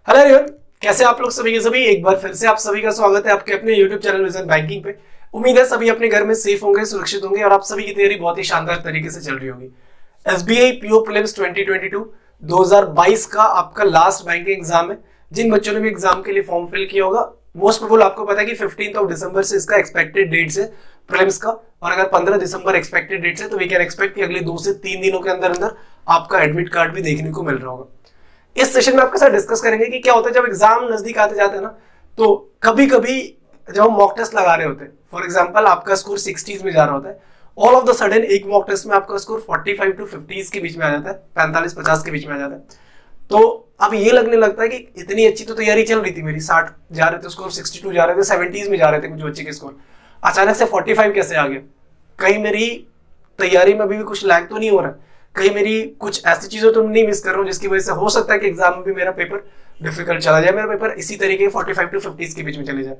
Hello everyone, कैसे आप लोग सभी के सभी। एक बार फिर से आप सभी का स्वागत है आपके अपने यूट्यूब चैनल विजन बैंकिंग पे। उम्मीद है सभी अपने घर में सेफ होंगे, सुरक्षित होंगे और आप सभी की तैयारी बहुत ही शानदार तरीके से चल रही होगी। एसबीआई पीओ प्रीलिम्स 2022 का आपका लास्ट बैंकिंग एग्जाम है। जिन बच्चों ने भी एग्जाम के लिए फॉर्म फिल किया होगा, मोस्ट प्रोबेबल आपको पता है कि 15 दिसंबर से इसका एक्सपेक्टेड डेट्स है प्रीलिम्स का, और अगर 15 दिसंबर एक्सपेक्टेड डेट्स है तो वी कैन एक्सपेक्ट कि अगले 2 से 3 दिनों के अंदर अंदर आपका एडमिट कार्ड भी देखने को मिल रहा होगा। इस सेशन में आपके साथ डिस्कस करेंगे कि क्या होता है जब एग्जाम नजदीक आते जाते हैं ना, तो कभी कभी जब हम मॉक टेस्ट लगा रहे होते हैं, फॉर एग्जांपल आपका स्कोर 60s में जा रहा होता है, ऑल ऑफ द सडन एक मॉक टेस्ट में आपका स्कोर 45 to 50s के बीच में आ जाता है, 45-50 के बीच में आ जाता है। तो अब ये लगने लगता है कि इतनी अच्छी तो तैयारी चल रही थी मेरी, 60 जा रहे थे स्कोर, 62 जा रहे थे, 70s में जा रहे थे कुछ बच्चे के स्कोर, अचानक से 45 कैसे आ गया। कहीं मेरी तैयारी में अभी भी कुछ लैग तो नहीं हो रहा है, कहीं मेरी कुछ ऐसी चीजें तो नहीं मिस कर रहा हूँ जिसकी वजह से हो सकता है कि एग्जाम में भी मेरा पेपर डिफिकल्ट चला जाए, मेरा पेपर इसी तरीके 45 to 50s के बीच में चले जाए।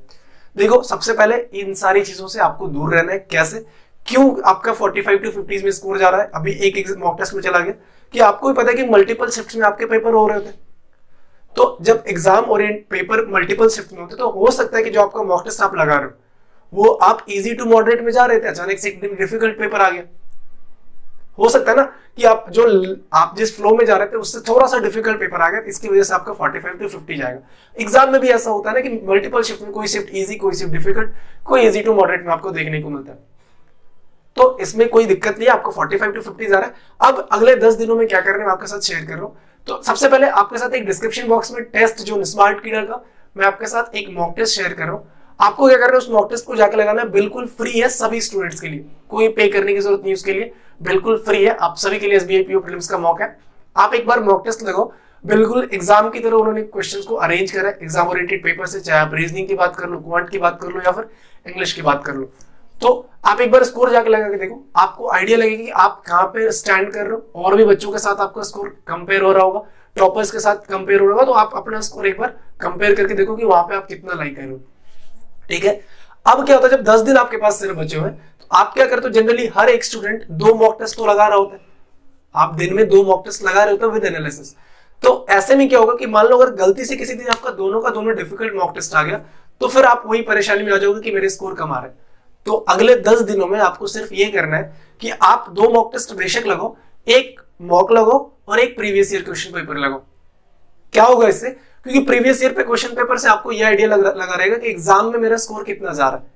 देखो, सबसे पहले इन सारी चीजों से आपको दूर रहना है। कैसे, क्यों आपका 45 to 50s में स्कोर जा रहा है? अभी एक मॉक टेस्ट में चला गया कि आपको भी पता है कि मल्टीपल शिफ्ट में आपके पेपर हो रहे होते, तो जब exam Orient paper multiple shift में होते तो हो सकता है कि जो आपका मॉक टेस्ट आप लगा रहे हो वो आप इजी टू मॉडरेट में जा रहे थे, अचानक से एक डिफिकल्ट पेपर आ गया। हो सकता है ना कि आप जिस फ्लो में जा रहे थे उससे थोड़ा सा डिफिकल्ट पेपर आ गया, इसकी वजह से आपका 45 to 50 जाएगा। एग्जाम में भी ऐसा होता है ना कि मल्टीपल शिफ्ट में कोई शिफ्ट इजी, कोई शिफ्ट डिफिकल्ट, कोई इजी टू मॉडरेट में आपको देखने को मिलता है। तो इसमें कोई दिक्कत नहीं है, आपको 45 to 50 जा रहा है। अब अगले 10 दिनों में क्या करना है मैं आपके साथ शेयर कर रहा हूँ। तो सबसे पहले आपके साथ एक डिस्क्रिप्शन बॉक्स में टेस्ट जो स्मार्ट कीडर का मैं आपके साथ एक मॉक टेस्ट शेयर कर रहा हूँ। आपको क्या करना है, उस मॉक टेस्ट को जाकर लगाना है, बिल्कुल फ्री है सभी स्टूडेंट्स के लिए, कोई पे करने की जरूरत नहीं, उसके लिए बिल्कुल फ्री है आप सभी के लिए। एसबीआई पीओ प्रीलिम्स का मॉक है, आप एक बार मॉक टेस्ट लगाओ, बिल्कुल एग्जाम की तरह उन्होंने क्वेश्चंस को अरेंज करा है, एग्जाम ओरिएंटेड पेपर से, चाहे आप रीजनिंग की बात कर लो, क्वांट की बात कर लो या फिर इंग्लिश की बात कर लो। तो आप एक बार स्कोर जाके लगा के देखो, आपको आइडिया लगेगा कि आप कहाँ पे स्टैंड कर रहे हो, और भी बच्चों के साथ आपका स्कोर कंपेयर हो रहा होगा, टॉपर्स के साथ कंपेयर हो रहा होगा, तो आप अपना स्कोर एक बार कंपेयर करके देखो कि वहां पे आप कितना लाइक कर रहे हो। ठीक है, अब क्या होता है जब 10 दिन आपके पास सिर्फ बचे हुए हैं तो आप क्या करते हो, जनरली हर एक स्टूडेंट 2 मॉक टेस्ट तो लगा रहा होता है, आप दिन में 2 मॉक टेस्ट लगा रहे होते हो विद एनालिसिस। तो ऐसे में क्या होगा कि मान लो अगर गलती से किसी दिन आपका दोनों का दोनों डिफिकल्ट मॉक टेस्ट आ गया तो फिर आप वही परेशानी में आ जाओगे कि मेरे स्कोर कम आ रहे हैं। तो अगले 10 दिनों में आपको सिर्फ ये करना है कि आप 2 मॉक टेस्ट बेशक लगाओ, एक मॉक लगाओ और एक प्रीवियस ईयर क्वेश्चन पेपर लगाओ। क्या होगा इससे, क्योंकि प्रीवियस ईयर पे क्वेश्चन पेपर से आपको ये आइडिया लगा रहेगा कि एग्जाम में मेरा स्कोर कितना जा रहा है।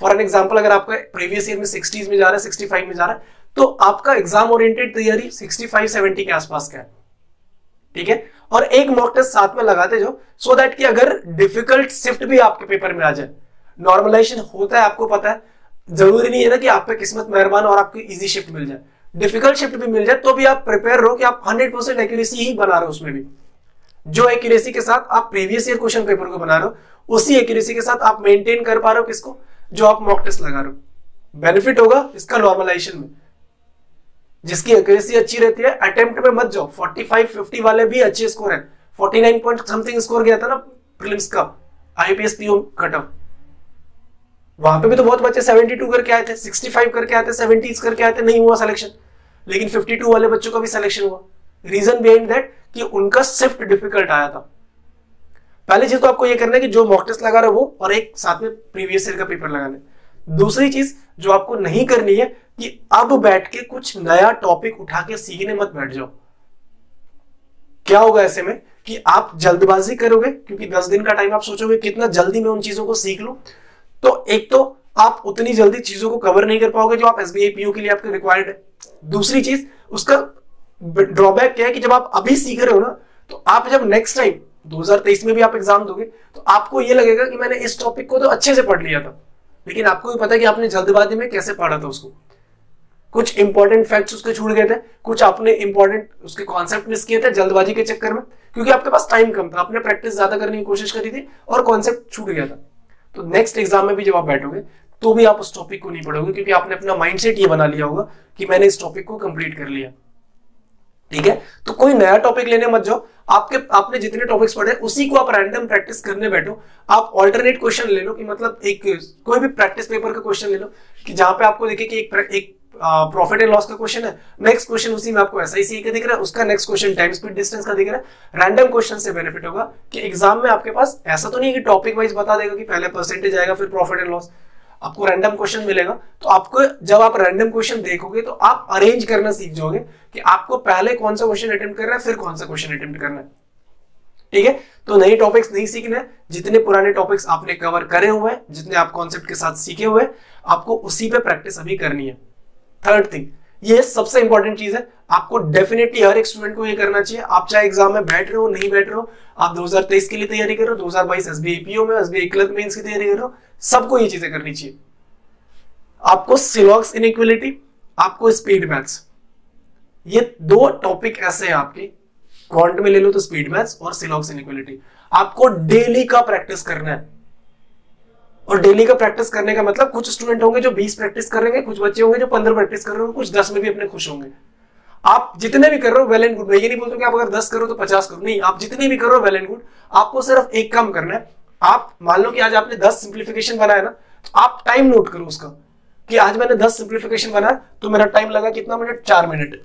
फॉर एन एग्जांपल, अगर आपका प्रीवियस ईयर में 60s में जा रहा है, 65 में जा रहा है, तो आपका एग्जाम ओरिएंटेड तैयारी 65-70 के आसपास का है। ठीक है, और एक मॉक टेस्ट साथ में लगाते जाओ सो दैट कि अगर डिफिकल्ट शिफ्ट भी आपके पेपर में आ जाए, नॉर्मलाइजेशन होता है आपको पता है, जरूरी नहीं है ना कि आप पे किस्मत मेहरबान और आपको इजी शिफ्ट मिल जाए, डिफिकल्ट शिफ्ट भी मिल जाए तो भी आप प्रिपेयर रहो कि आप 100% एक्यूरेसी ही बना रहे हो। उसमें भी जो एक्यूरेसी के साथ आप प्रीवियस ईयर क्वेश्चन पेपर को बना रहे हो, उसी एक्यूरेसी के साथ आप मेंटेन कर पा रहे हो किसको, जो आप मॉक टेस्ट लगा रहे हो। बेनिफिट होगा इसका नॉर्मलाइजेशन में, जिसकी एक्यूरेसी अच्छी रहती है। अटेम्प्ट में मत जाओ, 45-50 वाले भी अच्छे स्कोर है, 49 पॉइंट समथिंग स्कोर गया था ना प्रीलिम्स का आईपीएस पीओ कट ऑफ, वहां पे भी तो बहुत बच्चे 72 करके आए थे, 65 करके आए थे, 70s करके आए थे, नहीं हुआ सिलेक्शन, लेकिन 52 वाले बच्चों का भी सिलेक्शन हुआ। रीजन बिहाइंड दैट कि उनका शिफ्ट डिफिकल्ट आया था। पहली चीज तो आपको ये करना है कि जो मॉक टेस्ट लगा रहे हो वो, और एक साथ में प्रीवियस ईयर का पेपर लगाना है। दूसरी चीज जो आपको नहीं करनी है कि अब बैठ के कुछ नया टॉपिक उठा के सीखने मत बैठ जाओ। क्या होगा ऐसे में कि आप जल्दबाजी करोगे, क्योंकि 10 दिन का टाइम आप सोचोगे कितना जल्दी मैं उन चीजों को सीख लूं, तो एक तो आप उतनी जल्दी चीजों को कवर नहीं कर पाओगे जो आप एसबीआई पीओ के लिए आपके रिक्वायर्ड है। दूसरी चीज, उसका ड्रॉबैक क्या है कि जब आप अभी सीख रहे हो ना, तो आप जब नेक्स्ट टाइम 2023 में भी आप एग्जाम दोगे तो आपको ये लगेगा कि मैंने इस टॉपिक को तो अच्छे से पढ़ लिया था, लेकिन आपको भी पता है कि आपने जल्दबाजी में कैसे पढ़ा था उसको, कुछ इंपॉर्टेंट फैक्ट्स उसके छूट गए थे, कुछ आपने इंपॉर्टेंट उसके कॉन्सेप्ट मिस किए थे जल्दबाजी के चक्कर में, क्योंकि आपके पास टाइम कम था, आपने प्रैक्टिस ज्यादा करने की कोशिश करी थी और कॉन्सेप्ट छूट गया था। तो नेक्स्ट एग्जाम में भी जब आप बैठोगे तो भी आप उस टॉपिक को नहीं पढ़ोगे, क्योंकि आपने अपना माइंडसेट ये बना लिया होगा कि मैंने इस टॉपिक को कंप्लीट कर लिया। ठीक है, तो कोई नया टॉपिक लेने मत जाओ, आपने जितने टॉपिक्स पढ़े उसी को आप रैंडम प्रैक्टिस करने बैठो। आप ऑल्टरनेट क्वेश्चन ले लो, कि मतलब एक कोई भी प्रैक्टिस पेपर का क्वेश्चन ले लो कि जहां पे आपको देखे कि एक प्रॉफिट एंड लॉस का क्वेश्चन है, नेक्स्ट क्वेश्चन उसी में आपको SIC का दिख रहा है, उसका next question time speed distance का दिख रहा है। रैंडम क्वेश्चन से बेनिफिट होगा कि एग्जाम में आपके पास ऐसा तो नहीं कि टॉपिक वाइज बता देगा कि पहले परसेंटेज आएगा फिर प्रॉफिट एंड लॉस, आपको रैंडम क्वेश्चन मिलेगा। तो आपको जब आप रैंडम क्वेश्चन देखोगे तो आप अरेंज करना सीख जाओगे कि आपको पहले कौन सा क्वेश्चन अटेम्प्ट करना है फिर कौन सा क्वेश्चन अटेम्प्ट करना है। ठीक है, तो नए टॉपिक्स नहीं सीखने हैं, जितने पुराने टॉपिक्स आपने कवर करे हुए हैं, जितने आप कॉन्सेप्ट के साथ सीखे हुए हैं, आपको उसी पे प्रैक्टिस अभी करनी है। थर्ड थिंग, ये सबसे इंपॉर्टेंट चीज है, आपको डेफिनेटली हर एक स्टूडेंट को ये करना चाहिए। आप चाहे एग्जाम में बैठ रहे हो नहीं बैठ रहे हो, आप 2023 के लिए तैयारी कर रहे हो, 2022 SBI PO में, SBI क्लर्क मेंस की तैयारी कर रहे हो, सबको ये चीजें करनी चाहिए। आपको सिलॉक्स इनइक्वालिटी, आपको स्पीड मैथ्स, ये दो टॉपिक ऐसे हैं आपके, क्वांट में ले लो तो स्पीड मैथ्स और सिलॉक्स इनइक्वालिटी, आपको डेली का प्रैक्टिस करना है। और डेली का प्रैक्टिस करने का मतलब कुछ स्टूडेंट होंगे जो 20 प्रैक्टिस करेंगे, कुछ बच्चे होंगे जो 15 प्रैक्टिस कर रहे होंगे, कुछ 10 में भी अपने खुश होंगे। आप जितने भी कर रहे हो वेल एंड गुड, मैं ये नहीं बोलता कि आप अगर 10 करो तो 50 करो, नहीं, आप जितने भी कर रहे हो वेल एंड गुड। आपको सिर्फ एक काम करना है, आप मान लो कि आज आपने 10 सिंप्लीफिकेशन बनाया ना, तो आप टाइम नोट करो उसका कि आज मैंने 10 सिंप्लीफिकेशन बनाया तो मेरा टाइम लगा कितना मिनट, 4 मिनट।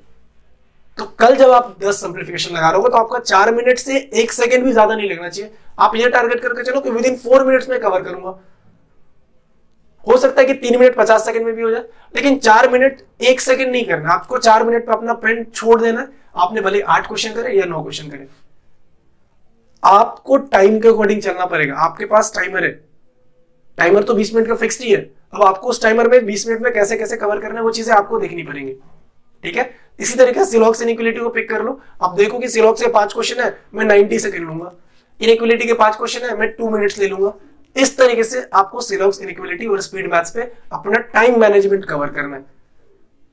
तो कल जब आप 10 सिंप्लीफिकेशन लगा रहे हो तो आपका 4 मिनट से 1 सेकंड भी ज्यादा नहीं लगना चाहिए। आप ये टारगेट करके चलो कि विद इन 4 मिनट्स में कवर करूंगा। हो सकता है कि 3 मिनट 50 सेकंड में भी हो जाए, लेकिन 4 मिनट 1 सेकंड नहीं करना। आपको 4 मिनट पे अपना पेन छोड़ देना है। आपने भले 8 क्वेश्चन करे या 9 क्वेश्चन करे, आपको टाइम के अकॉर्डिंग चलना पड़ेगा। आपके पास टाइमर है, टाइमर तो 20 मिनट का फिक्स्ड ही है। अब आपको उस टाइमर में 20 मिनट में कैसे कैसे कवर करना है वो चीजें आपको देखनी पड़ेंगी। ठीक है, इसी तरीके से सिलॉक्स इनइक्वालिटी को पिक कर लो। आप देखो कि सिलॉक्स के 5 क्वेश्चन है, मैं 90 सेकंड लूंगा, इनइक्वालिटी के 5 क्वेश्चन है, मैं 2 मिनट्स ले लूंगा। इस तरीके से आपको सिलॉक्स इनइक्वालिटी और स्पीड मैथ्स पे अपना टाइम मैनेजमेंट कवर करना है,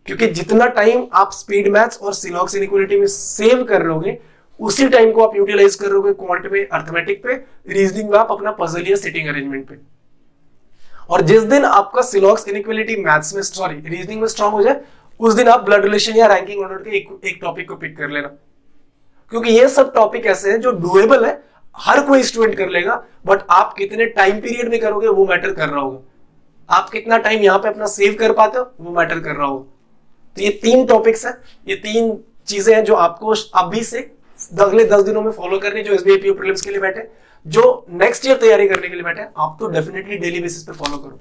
क्योंकि जितना टाइम आप स्पीड मैथ्स और सिलॉक्स इनइक्वालिटी में सेव कर लोगे, उसी टाइम को आप यूटिलाइज कर लोगे क्वांट में, अर्थमेटिक पे, रीजनिंग में आप अपना पजल या सिटिंग अरेंजमेंट पे। और जिस दिन आपका सिलॉक्स इनइक्वालिटी मैथ्स में रीजनिंग में स्ट्रांग हो जाए, उस दिन आप ब्लड रिलेशन या रैंकिंग ऑर्डर के एक टॉपिक को पिक कर लेना, क्योंकि ये सब टॉपिक ऐसे हैं जो डुएबल है, हर कोई स्टूडेंट कर लेगा। बट आप कितने टाइम पीरियड में करोगे वो मैटर कर रहा होगा। आप कितना टाइम यहां पे अपना सेव कर पाते हो वो मैटर कर रहा होगा। तो ये 3 टॉपिक्स है, ये 3 चीजें हैं जो आपको अभी से अगले 10 दिनों में फॉलो करनी, जो SBI PO प्रीलिम्स के लिए बैठे, जो नेक्स्ट ईयर तैयारी करने के लिए बैठे, आप तो डेफिनेटली डेली बेसिस पे फॉलो करो।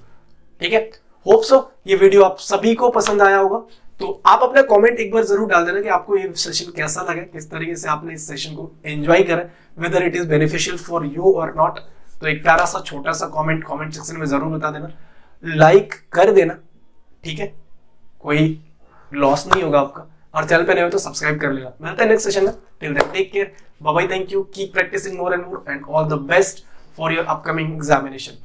ठीक है, होप सो ये वीडियो आप सभी को पसंद आया होगा। तो आप अपना कमेंट एक बार जरूर डाल देना कि आपको ये सेशन कैसा लगा, किस तरीके से आपने इस सेशन को एंजॉय करा, whether it is beneficial for you और नॉट। तो एक प्यारा सा छोटा सा कमेंट सेक्शन में जरूर बता देना, लाइक कर देना। ठीक है, कोई लॉस नहीं होगा आपका, और चैनल पे नए हो तो सब्सक्राइब कर लेना। मिलते हैं नेक्स्ट सेशन में, till then take care, bye bye, thank you, keep practising more and more, and all the best for your upcoming examination.